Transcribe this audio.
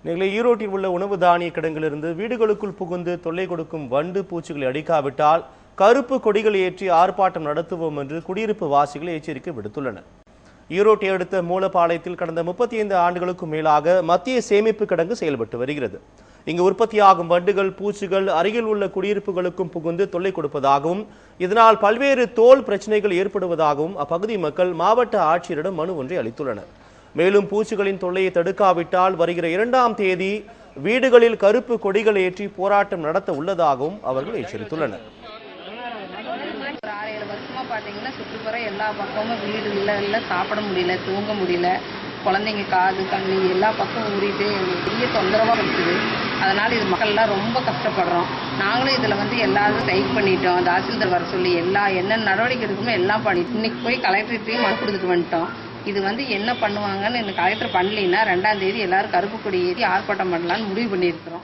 நீங்களே ஈரோட்டில் உள்ள உணவு தானிய கிடங்கிலிருந்து வீடுகளுக்குள் புகுந்து தொல்லை கொடுக்கும் வண்டு பூச்சிகளை அடிக்காவிட்டால் கருப்பு கொடிகள் ஏற்றி ஆர்ப்பாட்டம் நடத்துவோம் என்று குடியிருப்பு வாசிகள் எச்சரிக்கை விடுத்துள்ளனர். ஈரோட்டை அடுத்த மூலப்பாளையத்தில் கடந்த 35 ஆண்டுகளுக்கும் மேலாக மத்திய சேமிப்பு கிடங்கு செயல்பட்டு வருகிறது. இங்கு உற்பத்தியாகும் வண்டுகள் பூச்சிகள் அருகில் உள்ள குடியிருப்புகளுக்கும் புகுந்து தொல்லை கொடுப்பதாகவும் இதனால் பல்வேறு தோல் பிரச்சனைகள் ஏற்படுவதாகவும் அப்பகுதி மக்கள் மாவட்ட ஆட்சியரிடம் மனு ஒன்றை அளித்துள்ளனர். மேலும் பூச்சிகளின் தொல்லையை தடுக்காவிட்டால் வருகிற 2ஆம் தேதி வீடுகளில் கருப்பு கொடிகள் ஏற்றி போராட்டம் நடத்த உள்ளதாகவும் அவர்கள் எச்சரித்துள்ளனர். பாத்தீங்கன்னா சுற்றுப்புற எல்லா பக்கமும் வீடு இல்லை, சாப்பிட முடியல, தூங்க முடியல, குழந்தைங்க காது கண்ணு எல்லா பக்கமும் ஊறிட்டு பெரிய தொந்தரவாக இருக்குது. அதனால இது மக்கள்லாம் ரொம்ப கஷ்டப்படுறோம். நாங்களும் இதில் எல்லாரும் டைப் பண்ணிட்டோம். தாசில்தார் வர சொல்லி என்ன நடவடிக்கை இருக்குமோ எல்லாம் பண்ணிட்டு இன்னைக்கு போய் கலெக்டர்கிட்டையும் மனு கொடுத்துட்டு வந்துட்டோம். இது என்ன பண்ணுவாங்கன்னு கலெக்டர் பண்ணலைன்னா 2ஆம் தேதி எல்லாரும் கருப்பு கொடி ஏற்றி ஆர்ப்பாட்டம் பண்ணலான்னு முடிவு பண்ணியிருக்கிறோம்.